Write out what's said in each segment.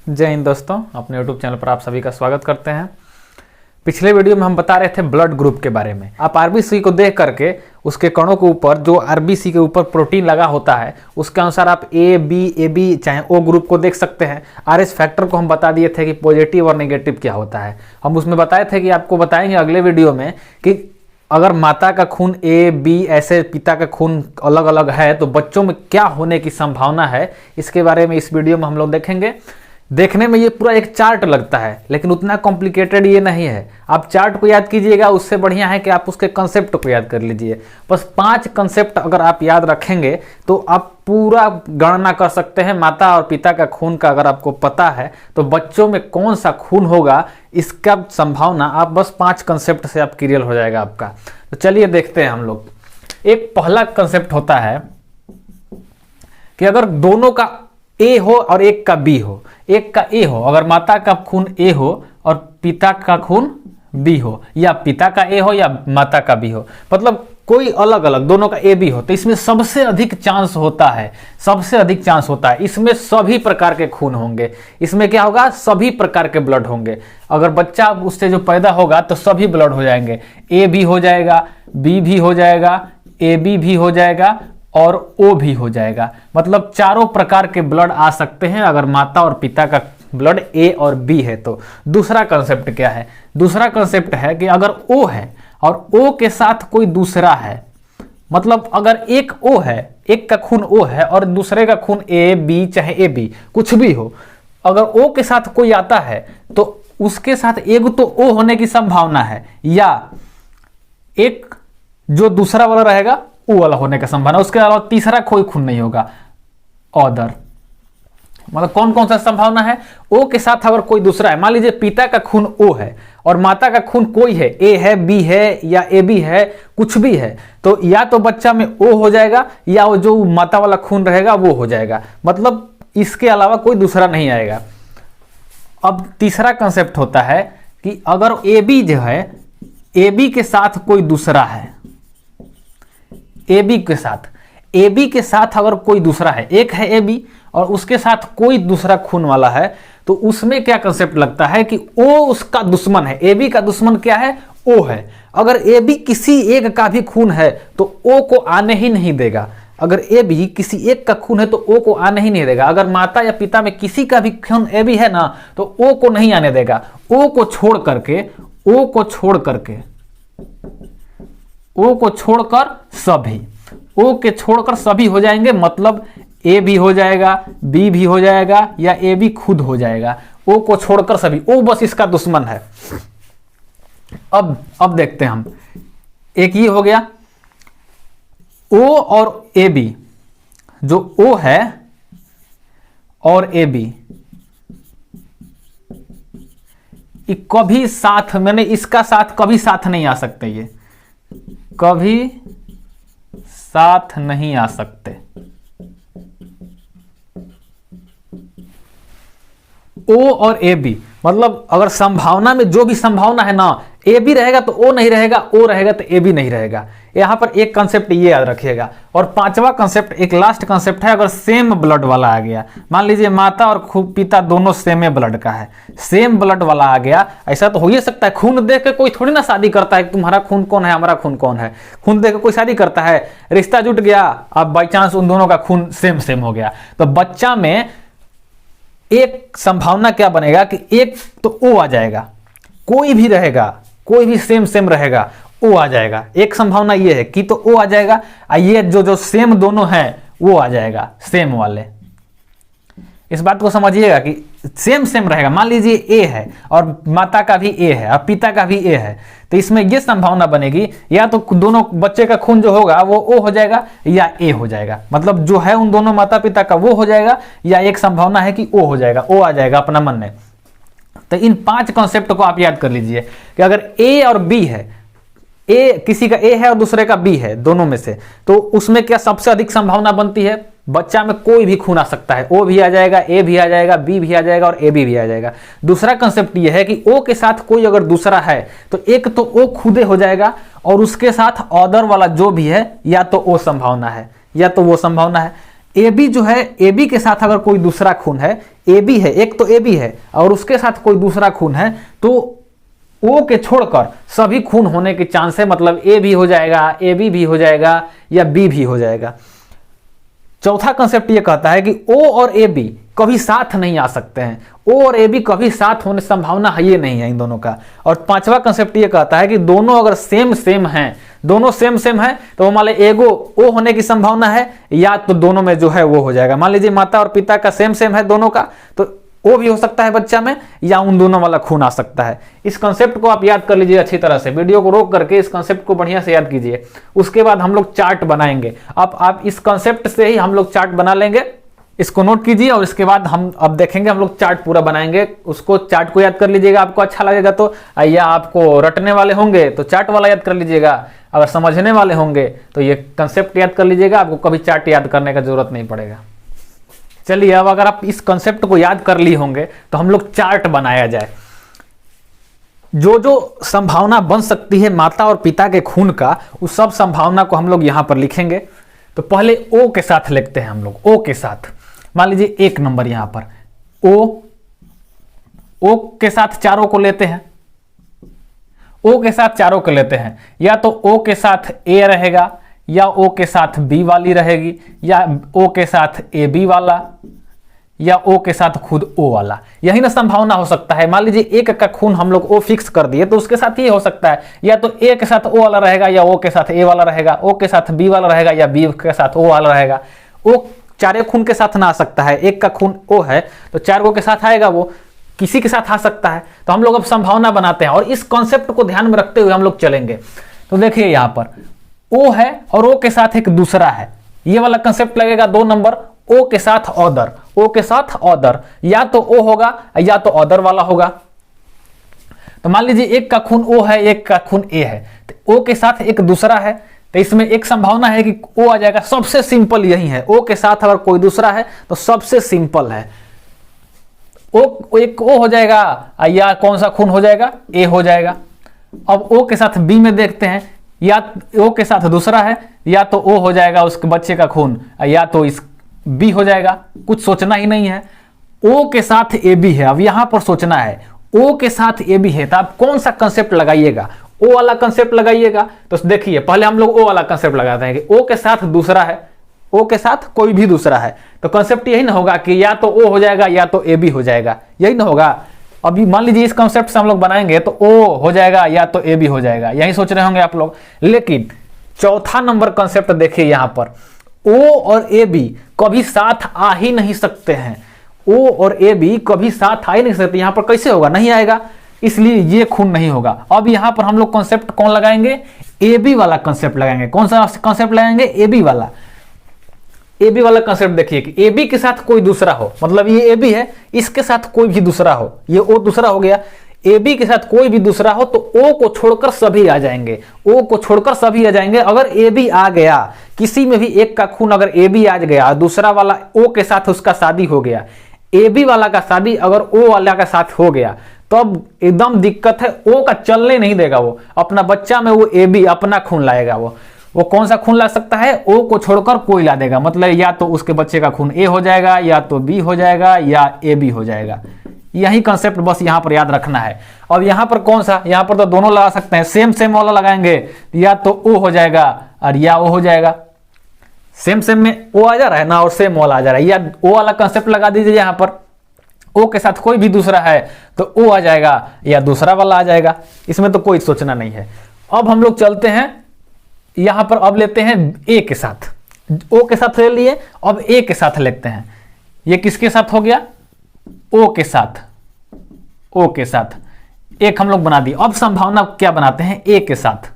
जय हिंद दोस्तों, अपने YouTube चैनल पर आप सभी का स्वागत करते हैं। पिछले वीडियो में हम बता रहे थे ब्लड ग्रुप के बारे में। आप आरबीसी को देख करके उसके कणों के ऊपर जो आरबीसी के ऊपर प्रोटीन लगा होता है उसके अनुसार आप ए बी चाहे ओ ग्रुप को देख सकते हैं। आरएच फैक्टर को हम बता दिए थे कि पॉजिटिव और नेगेटिव क्या होता है। हम उसमें बताए थे कि आपको बताएंगे अगले वीडियो में कि अगर माता का खून ए बी ऐसे पिता का खून अलग अलग है तो बच्चों में क्या होने की संभावना है, इसके बारे में इस वीडियो में हम लोग देखेंगे। देखने में ये पूरा एक चार्ट लगता है लेकिन उतना कॉम्प्लिकेटेड ये नहीं है। आप चार्ट को याद कीजिएगा, उससे बढ़िया है कि आप उसके कंसेप्ट को याद कर लीजिए। बस 5 कंसेप्ट अगर आप याद रखेंगे तो आप पूरा गणना कर सकते हैं। माता और पिता का खून का अगर आपको पता है तो बच्चों में कौन सा खून होगा इसका संभावना आप बस 5 कंसेप्ट से आप क्लियर हो जाएगा आपका। तो चलिए देखते हैं हम लोग। एक पहला कंसेप्ट होता है कि अगर दोनों का ए हो और एक का बी हो, एक का ए हो, अगर माता का खून ए हो और पिता का खून बी हो, या पिता का ए हो या माता का बी हो, मतलब कोई अलग अलग दोनों का ए बी हो, तो इसमें सबसे अधिक चांस होता है, सबसे अधिक चांस होता है। इसमें सभी प्रकार के खून होंगे। इसमें क्या होगा, सभी प्रकार के ब्लड होंगे। अगर बच्चा उससे जो पैदा होगा तो सभी ब्लड हो जाएंगे। ए भी हो जाएगा, बी भी हो जाएगा, ए बी भी हो जाएगा और ओ भी हो जाएगा। मतलब चारों प्रकार के ब्लड आ सकते हैं अगर माता और पिता का ब्लड ए और बी है तो। दूसरा कंसेप्ट क्या है? दूसरा कंसेप्ट है कि अगर ओ है और ओ के साथ कोई दूसरा है, मतलब अगर एक ओ है, एक का खून ओ है और दूसरे का खून ए बी चाहे ए बी कुछ भी हो, अगर ओ के साथ कोई आता है तो उसके साथ एक तो ओ होने की संभावना है, या एक जो दूसरा वाला रहेगा ओ वाला होने का संभावना, उसके अलावा तीसरा कोई खून नहीं होगा। अदर मतलब कौन कौन सा संभावना है? ओ के साथ अगर कोई दूसरा है, मान लीजिए पिता का खून ओ है और माता का खून कोई है, ए है बी है या ए बी है, कुछ भी है, तो या तो बच्चा में ओ हो जाएगा या वो जो माता वाला खून रहेगा वो हो जाएगा। मतलब इसके अलावा कोई दूसरा नहीं आएगा। अब तीसरा कंसेप्ट होता है कि अगर ए बी जो है, ए बी के साथ कोई दूसरा है, ए बी के साथ अगर कोई दूसरा है, एक है ए बी और उसके साथ कोई दूसरा खून वाला है, तो उसमें क्या कंसेप्ट लगता है कि ओ उसका दुश्मन है। ए बी का दुश्मन क्या है? ओ है। अगर ए बी किसी एक का भी खून है तो ओ को आने ही नहीं देगा। अगर ए बी किसी एक का खून है तो ओ को आने ही नहीं देगा। अगर माता या पिता में किसी का भी खून ए बी है ना तो ओ को नहीं आने देगा। ओ को छोड़ छोड़कर सभी हो जाएंगे। मतलब ए भी हो जाएगा, बी भी हो जाएगा या ए बी खुद हो जाएगा। ओ को छोड़कर सभी, ओ बस इसका दुश्मन है। अब देखते हैं हम। एक ये हो गया ओ और ए बी, जो ओ है और ए बी कभी साथ, मैंने इसका साथ कभी साथ नहीं आ सकते, ये कभी साथ नहीं आ सकते। ओ और ए बी मतलब अगर संभावना में जो भी संभावना है ना, ए बी रहेगा तो ओ नहीं रहेगा, ओ रहेगा तो ए बी नहीं रहेगा। यहां पर एक कंसेप्ट ये याद रखिएगा। और 5वां कंसेप्ट, एक लास्ट कंसेप्ट है, अगर सेम ब्लड वाला आ गया, मान लीजिए माता और पिता दोनों सेम ब्लड का है, सेम ब्लड वाला आ गया, ऐसा तो हो ही सकता है। खून देख के कोई थोड़ी ना शादी करता है, तुम्हारा खून कौन है हमारा खून कौन है, खून देख के कोई शादी करता है? रिश्ता जुट गया, अब बाई चांस उन दोनों का खून सेम हो गया, तो बच्चा में एक संभावना क्या बनेगा कि एक तो ओ आ जाएगा, कोई भी रहेगा, कोई भी सेम रहेगा, ओ आ जाएगा। एक संभावना ये है कि तो ओ आ जाएगा, ये जो सेम दोनों हैं वो आ जाएगा, सेम वाले। इस बात को समझिएगा कि सेम रहेगा। मान लीजिए ए है और माता का भी ए है और पिता का भी ए है, तो इसमें ये संभावना बनेगी या तो दोनों बच्चे का खून जो होगा वो ओ हो जाएगा या ए हो जाएगा। मतलब जो है उन दोनों माता पिता का वो हो जाएगा, या एक संभावना है कि ओ हो जाएगा, ओ आ जाएगा अपना मन में। तो इन 5 कॉन्सेप्ट को आप याद कर लीजिए कि अगर ए और बी है, ए किसी का ए है और दूसरे का बी है, दोनों में से, तो उसमें क्या सबसे अधिक संभावना बनती है? बच्चा में कोई भी खून आ सकता है, ओ भी आ जाएगा, ए भी आ जाएगा, बी भी आ जाएगा और ए बी भी आ जाएगा। दूसरा कंसेप्ट ये है कि ओ के साथ कोई अगर दूसरा है तो एक तो ओ खुदे हो जाएगा और उसके साथ अदर वाला जो भी है या तो ओ संभावना है या तो वो संभावना है। ए बी जो है, ए बी के साथ अगर कोई दूसरा खून है, ए बी है, एक तो ए बी है और उसके साथ कोई दूसरा खून है, तो ओ के छोड़कर सभी खून होने के चांस है, मतलब ए भी हो जाएगा, ए बी भी हो जाएगा या बी भी हो जाएगा। चौथा कंसेप्ट ये कहता है कि ओ और ए बी कभी साथ नहीं आ सकते हैं, ओ और ए बी कभी साथ होने संभावना है ये नहीं है इन दोनों का। और पांचवा कंसेप्ट ये कहता है कि दोनों अगर सेम सेम हैं, दोनों सेम सेम है तो वो मान लीजिए एगो ओ होने की संभावना है या तो दोनों में जो है वो हो जाएगा। मान लीजिए माता और पिता का सेम सेम है दोनों का, तो ओ भी हो सकता है बच्चा में या उन दोनों वाला खून आ सकता है। इस कंसेप्ट को आप याद कर लीजिए अच्छी तरह से, वीडियो को रोक करके इस कंसेप्ट को बढ़िया से याद कीजिए। उसके बाद हम लोग चार्ट बनाएंगे। आप इस कंसेप्ट से ही हम लोग चार्ट बना लेंगे, इसको नोट कीजिए और इसके बाद हम अब देखेंगे, हम लोग चार्ट पूरा बनाएंगे। उसको चार्ट को याद कर लीजिएगा, आपको अच्छा लगेगा तो, या आपको रटने वाले होंगे तो चार्ट वाला याद कर लीजिएगा, अगर समझने वाले होंगे तो ये कंसेप्ट याद कर लीजिएगा, आपको कभी चार्ट याद करने का जरूरत नहीं पड़ेगा। चलिए अब अगर आप इस कंसेप्ट को याद कर लिए होंगे तो हम लोग चार्ट बनाया जाए। जो जो संभावना बन सकती है माता और पिता के खून का, उस सब संभावना को हम लोग यहां पर लिखेंगे। तो पहले ओ के साथ लिखते हैं हम लोग, ओ के साथ मान लीजिए 1 नंबर यहां पर ओ के साथ चारों को लेते हैं, ओ के साथ चारों को लेते हैं, या तो ओ के साथ ए रहेगा या ओ के साथ बी वाली रहेगी या ओ के साथ ए बी वाला या ओ के साथ खुद ओ वाला, यही ना संभावना हो सकता है। मान लीजिए एक का खून हम लोग ओ फिक्स कर दिए तो उसके साथ ये हो सकता है, या तो ए के साथ ओ वाला रहेगा या ओ के साथ ए वाला रहेगा, ओ के साथ बी वाला रहेगा या बी के साथ ओ वाला रहेगा। ओ चारे खून के साथ ना आ सकता है, एक का खून ओ है तो 4 गो के साथ आएगा, वो किसी के साथ आ सकता है। तो हम लोग अब संभावना बनाते हैं और इस कॉन्सेप्ट को ध्यान में रखते हुए हम लोग चलेंगे। तो देखिए यहां पर ओ है और ओ के साथ एक दूसरा है, ये वाला कंसेप्ट लगेगा 2 नंबर, ओ के साथ ऑदर, ओ के साथ ऑदर, या तो ओ होगा या तो ऑदर वाला होगा। तो मान लीजिए एक का खून ओ है, एक का खून ए है, तो ओ के साथ एक दूसरा है, तो इसमें एक संभावना है कि ओ आ जाएगा। सबसे सिंपल यही है, ओ के साथ अगर कोई दूसरा है तो सबसे सिंपल है ओ, एक ओ हो जाएगा या कौन सा खून हो जाएगा, ए हो जाएगा। अब ओ के साथ बी में देखते हैं, या ओ के साथ दूसरा है या तो ओ हो जाएगा उसके बच्चे का खून या तो इस बी हो जाएगा, कुछ सोचना ही नहीं है। ओ के साथ ए बी है, अब यहां पर सोचना है ओ के साथ ए बी है तो आप कौन सा कंसेप्ट लगाइएगा, ओ वाला कंसेप्ट लगाइएगा। तो देखिए पहले हम लोग ओ वाला कंसेप्ट लगाते हैं कि ओ के साथ दूसरा है, ओ के साथ कोई भी दूसरा है, तो कंसेप्ट यही ना होगा कि या तो ओ हो जाएगा या तो ए बी हो जाएगा, यही ना होगा। अभी मान लीजिए इस कॉन्सेप्ट से हम लोग बनाएंगे तो ओ हो जाएगा या तो ए बी हो जाएगा, यही सोच रहे होंगे आप लोग। लेकिन चौथा नंबर कॉन्सेप्ट देखिए यहां पर ओ और ए बी कभी साथ आ ही नहीं सकते हैं, ओ और ए बी कभी साथ आ ही नहीं सकते। यहां पर कैसे होगा, नहीं आएगा, इसलिए ये खून नहीं होगा। अब यहां पर हम लोग कॉन्सेप्ट कौन लगाएंगे, ए बी वाला कॉन्सेप्ट लगाएंगे। कौन सा कॉन्सेप्ट लगाएंगे, ए बी वाला। ए बी वाला कंसेप्ट देखिए कि ए बी के साथ कोई दूसरा हो, मतलब ये ए बी है, इसके साथ कोई भी दूसरा हो, ये ओ दूसरा हो गया, ए बी के साथ कोई भी दूसरा हो तो ओ को छोड़कर सभी आ जाएंगे, ओ को छोड़कर सभी आ जाएंगे। अगर ए बी आ गया, किसी में भी एक का खून अगर ए बी आ गया, दूसरा वाला ओ के साथ उसका शादी हो गया, ए बी वाला का शादी अगर ओ वाला का साथ हो गया तो अब एकदम दिक्कत है, ओ का चलने नहीं देगा, वो अपना बच्चा में वो ए बी अपना खून लाएगा। वो कौन सा खून ला सकता है, ओ को छोड़कर कोई ला देगा, मतलब या तो उसके बच्चे का खून ए हो जाएगा या तो बी हो जाएगा या ए बी हो जाएगा। यही कंसेप्ट बस यहां पर याद रखना है। अब यहां पर कौन सा, यहां पर तो दोनों लगा सकते हैं, सेम सेम वाला लगाएंगे, या तो ओ हो जाएगा और या ओ हो जाएगा। सेम सेम में ओ आ जा रहा है ना और सेम वाला आ जा रहा है, या ओ वाला कंसेप्ट लगा दीजिए। यहां पर ओ के साथ कोई भी दूसरा है तो ओ आ जाएगा या दूसरा वाला आ जाएगा, इसमें तो कोई सोचना नहीं है। अब हम लोग चलते हैं यहां पर, अब लेते हैं ए के साथ, ओ के साथ ले लिए, अब ए के साथ लेते हैं। ये किसके साथ हो गया, ओ के साथ, ओ के साथ एक हम लोग बना दिए। अब संभावना क्या बनाते हैं, ए के साथ,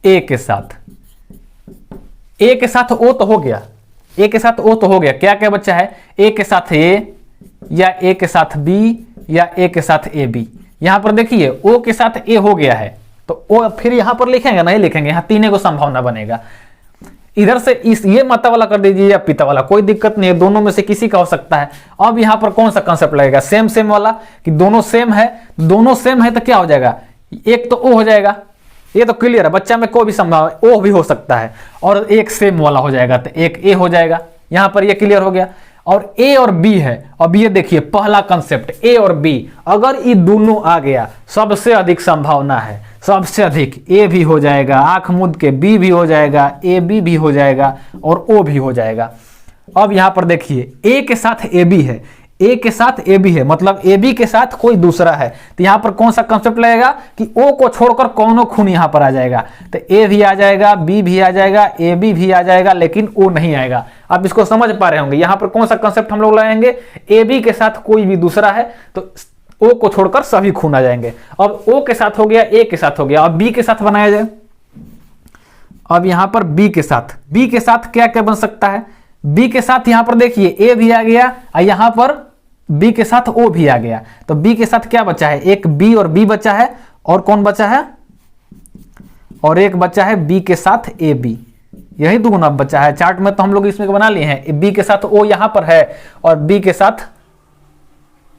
ए के साथ, ए के साथ ओ तो हो गया, ए के साथ ओ तो हो गया, क्या क्या बच्चा है, ए के साथ ए या ए के साथ बी या ए के साथ ए बी। यहां पर देखिए ओ के साथ ए हो गया है तो ओ फिर यहां पर लिखेंगे, नहीं लिखेंगे, यहां तीनों को संभावना बनेगा। इधर से इस ये माता वाला कर दीजिए या पिता वाला, कोई दिक्कत नहीं है, दोनों में से किसी का हो सकता है। अब यहां पर कौन सा कंसेप्ट लगेगा, सेम सेम वाला, कि दोनों सेम है, दोनों सेम है तो क्या हो जाएगा, एक तो ओ हो जाएगा, ये तो क्लियर है, बच्चा में कोई भी संभाव ओ भी हो सकता है और एक सेम वाला हो जाएगा तो एक ए हो जाएगा। यहां पर ये क्लियर हो गया। और ए और बी है। अब ये देखिए पहला कंसेप्ट ए और बी, अगर ये दोनों आ गया सबसे अधिक संभावना है, सबसे अधिक ए भी हो जाएगा, आंख मूंद के बी भी हो जाएगा, ए बी भी हो जाएगा और ओ भी हो जाएगा। अब यहां पर देखिए ए के साथ ए बी है, ए के साथ ए बी है, मतलब ए बी के साथ कोई दूसरा है, तो यहां पर कौन सा कंसेप्ट लगेगा कि ओ को छोड़कर कौनों खून यहां पर आ जाएगा, तो ए भी आ जाएगा, बी भी आ जाएगा, ए बी भी आ जाएगा, लेकिन ओ नहीं आएगा। आप इसको समझ पा रहे होंगे, यहां पर कौन सा कंसेप्ट हम लोग लगाएंगे, ए बी के साथ कोई भी दूसरा है तो ओ को छोड़कर सभी खून आ जाएंगे। अब ओ के साथ हो गया, ए के साथ हो गया, अब बी के साथ बनाया जाए। अब यहां पर बी के साथ क्या क्या बन सकता है, बी के साथ यहां पर देखिए ए भी आ गया और यहां पर बी के साथ ओ भी आ गया, तो बी के साथ क्या बचा है, एक बी और बी बचा है, और कौन बचा है, और एक बचा है बी के साथ ए बी, यही दोनों अब बचा है। चार्ट में तो हम लोग इसमें बना लिए हैं, बी के साथ ओ यहां पर है और बी के साथ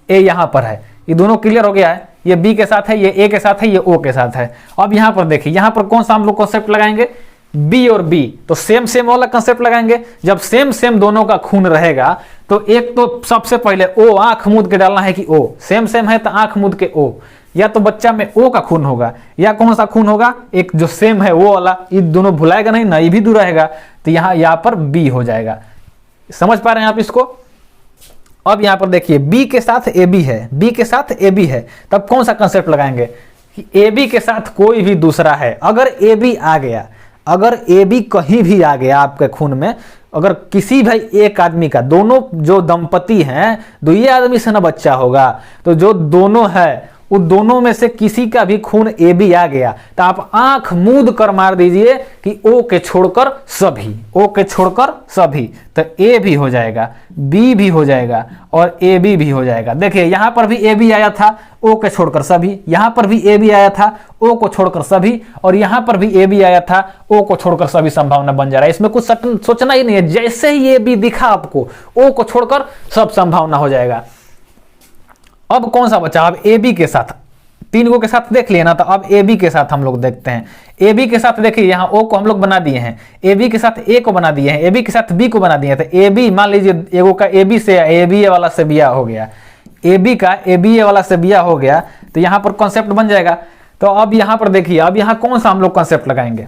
ए यहां पर है, ये दोनों क्लियर हो गया है। ये बी के साथ है, ये ए के साथ है, ये ओ के साथ है। अब यहां पर देखिए, यहां पर कौन सा हम लोग कॉन्सेप्ट लगाएंगे, बी और बी, तो सेम सेम वाला कंसेप्ट लगाएंगे। जब सेम सेम दोनों का खून रहेगा तो एक तो सबसे पहले ओ, आंख मूंद के डालना है कि ओ सेम सेम है तो आंख मूंद के ओ, या तो बच्चा में ओ का खून होगा या कौन सा खून होगा, एक जो सेम है वो वाला, ये दोनों भुलाएगा नहीं ना, ये भी दूर रहेगा, तो यहाँ पर बी हो जाएगा। समझ पा रहे हैं आप इसको। अब यहां पर देखिए बी के साथ ए बी है, बी के साथ ए बी है, तब कौन सा कंसेप्ट लगाएंगे कि ए बी के साथ कोई भी दूसरा है। अगर ए बी आ गया, अगर ए बी कहीं भी आ गया आपके खून में, अगर किसी भाई एक आदमी का, दोनों जो दंपति हैं, दो ये आदमी से ना बच्चा होगा, तो जो दोनों है उन दोनों में से किसी का भी खून ए बी आ गया तो आप आंख मूंद कर मार दीजिए कि ओ के छोड़कर सभी, ओ के छोड़कर सभी, तो ए भी हो जाएगा, बी भी हो जाएगा और ए बी भी हो जाएगा। देखिए यहां पर भी ए बी आया था, ओ के छोड़कर सभी, यहां पर भी ए बी आया था, ओ को छोड़कर सभी, और यहां पर भी ए बी आया था, ओ को छोड़कर सभी संभावना बन जा रहा है। इसमें कुछ सोचना ही नहीं है, जैसे ही ए बी दिखा आपको ओ को छोड़कर सब संभावना हो जाएगा। अब कौन सा बचा, अब ए बी के साथ, तीन गो के साथ देख लिया ना, तो अब ए बी के साथ हम लोग देखते हैं। ए बी के साथ देखिए यहाँ ओ को हम लोग बना दिए हैं, ए बी के साथ ए को बना दिए हैं, ए बी के साथ बी को बना दिए हैं, तो ए बी मान लीजिए एगो का ए बी से ए बी ए वाला से बिया हो गया, ए बी का ए बी ए वाला से बिया हो गया, तो यहाँ पर कॉन्सेप्ट बन जाएगा। तो अब यहाँ पर देखिए, अब यहाँ कौन सा हम लोग कॉन्सेप्ट लगाएंगे,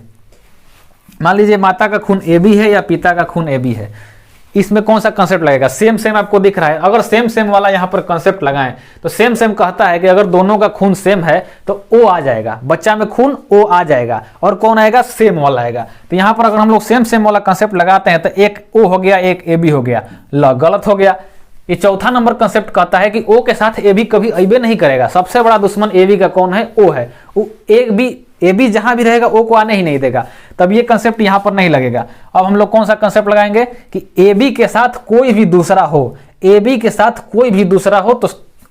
मान लीजिए माता का खून ए बी है या पिता का खून ए बी है, इसमें कौन सा कंसेप्ट लगेगा, सेम सेम आपको दिख रहा है। अगर सेम सेम वाला यहाँ पर कंसेप्ट लगाएं तो सेम सेम कहता है कि अगर दोनों का खून सेम है तो ओ आ जाएगा, बच्चा में खून ओ आ जाएगा, और कौन आएगा, सेम वाला आएगा। तो यहाँ पर अगर हम लोग सेम सेम वाला कंसेप्ट लगाते हैं तो एक ओ हो गया, एक ए बी हो गया, गलत हो गया। ये चौथा नंबर कंसेप्ट कहता है कि ओ के साथ ए बी कभी अबे नहीं करेगा, सबसे बड़ा दुश्मन ए बी का कौन है, ओ है, ए बी जहां भी रहेगा ओ को आने ही नहीं देगा, तब ये कंसेप्ट यहां पर नहीं लगेगा। अब हम लोग कौन सा कंसेप्ट लगाएंगे कि ए बी के साथ कोई भी दूसरा हो, ए बी के साथ कोई भी दूसरा हो तो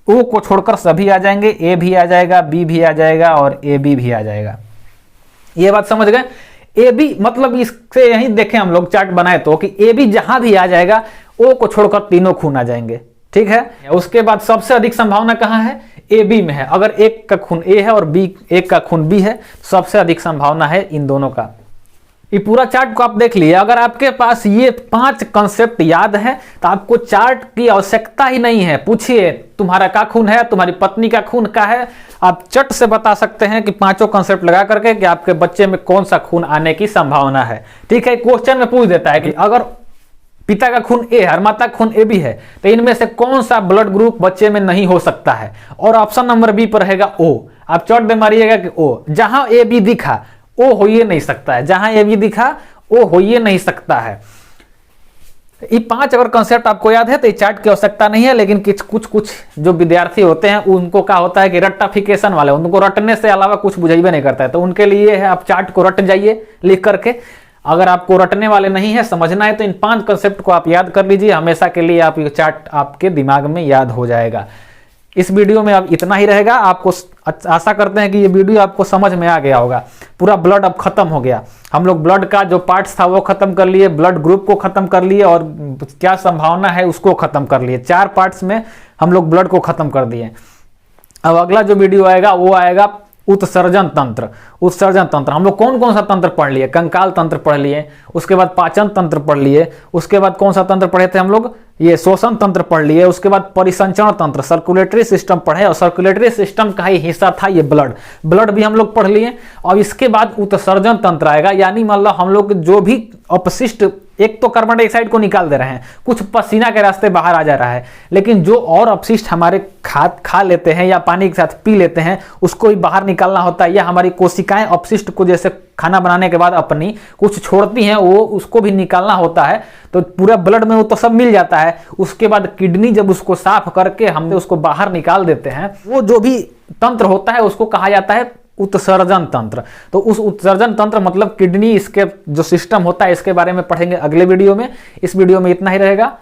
ओ को छोड़कर सभी आ जाएंगे, ए भी आ जाएगा, बी भी आ जाएगा और ए बी भी आ जाएगा। ये बात समझ गए। ए बी मतलब इससे यही देखें हम लोग चार्ट बनाए तो कि ए बी जहां भी आ जाएगा ओ को छोड़कर तीनों खून आ जाएंगे, ठीक है। उसके बाद सबसे अधिक संभावना कहां है, ए बी में है। अगर एक का खून ए है और बी एक का खून बी है, सबसे अधिक संभावना है इन दोनों का। ये पूरा चार्ट को आप देख लिए। अगर आपके पास ये 5 कंसेप्ट याद है तो आपको चार्ट की आवश्यकता ही नहीं है। पूछिए तुम्हारा का खून है, तुम्हारी पत्नी का खून का है, आप चट से बता सकते हैं कि 5 कंसेप्ट लगा करके कि आपके बच्चे में कौन सा खून आने की संभावना है, ठीक है। क्वेश्चन में पूछ देता है कि अगर पिता का खून ए है और माता का खून ए बी है तो इनमें से कौन सा ब्लड ग्रुप बच्चे में नहीं हो सकता है, और ऑप्शन नंबर बी पर रहेगा ओ। आप चौट में मारिएगा कि ओ, जहां ए बी दिखा ओ हो ही नहीं सकता है, जहां ए बी दिखा ओ हो ही नहीं सकता है। ये 5 अगर कंसेप्ट आपको याद है तो ये चार्ट की आवश्यकता नहीं है, लेकिन कुछ जो विद्यार्थी होते हैं उनको क्या होता है कि रट्टाफिकेशन वाले, उनको रटने से अलावा कुछ बुझाइबे नहीं करता है, तो उनके लिए है आप चार्ट को रट जाइए लिख करके। अगर आपको रटने वाले नहीं है, समझना है, तो इन 5 कंसेप्ट को आप याद कर लीजिए, हमेशा के लिए आप ये चार्ट आपके दिमाग में याद हो जाएगा। इस वीडियो में अब इतना ही रहेगा। आपको आशा करते हैं कि ये वीडियो आपको समझ में आ गया होगा। पूरा ब्लड अब खत्म हो गया, हम लोग ब्लड का जो पार्ट्स था वो खत्म कर लिए, ब्लड ग्रुप को खत्म कर लिए और क्या संभावना है उसको खत्म कर लिए। 4 पार्ट्स में हम लोग ब्लड को खत्म कर दिए। अब अगला जो वीडियो आएगा वो आएगा उत्सर्जन तंत्र। उत्सर्जन तंत्र हम लोग कौन कौन सा तंत्र पढ़ लिए? कंकाल तंत्र पढ़ लिए, उसके बाद पाचन तंत्र पढ़ लिए, उसके बाद कौन सा तंत्र पढ़े थे हम लोग? ये श्वसन तंत्र पढ़ लिए, उसके बाद परिसंचरण तंत्र, सर्कुलेटरी सिस्टम पढ़े, और सर्कुलेटरी सिस्टम का ही हिस्सा था ये ब्लड भी हम लोग पढ़ लिए। और इसके बाद उत्सर्जन तंत्र आएगा, यानी मतलब हम लोग जो भी अपशिष्ट, एक तो कार्बन डाइऑक्साइड को निकाल दे रहे हैं, कुछ पसीना के रास्ते बाहर आ जा रहा है, लेकिन जो और अपशिष्ट हमारे खा लेते हैं या पानी के साथ पी लेते हैं उसको ही बाहर निकालना होता है। या हमारी कोशिकाएं अपशिष्ट को जैसे खाना बनाने के बाद अपनी कुछ छोड़ती हैं, वो उसको भी निकालना होता है। तो पूरा ब्लड में वो तो सब मिल जाता है। उसके बाद किडनी जब उसको साफ करके हम उसको बाहर निकाल देते हैं, वो जो भी तंत्र होता है उसको कहा जाता है उत्सर्जन तंत्र। तो उस उत्सर्जन तंत्र मतलब किडनी, इसके जो सिस्टम होता है इसके बारे में पढ़ेंगे अगले वीडियो में। इस वीडियो में इतना ही रहेगा।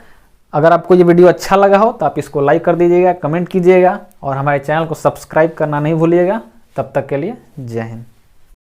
अगर आपको ये वीडियो अच्छा लगा हो तो आप इसको लाइक कर दीजिएगा, कमेंट कीजिएगा और हमारे चैनल को सब्सक्राइब करना नहीं भूलिएगा। तब तक के लिए जय हिंद।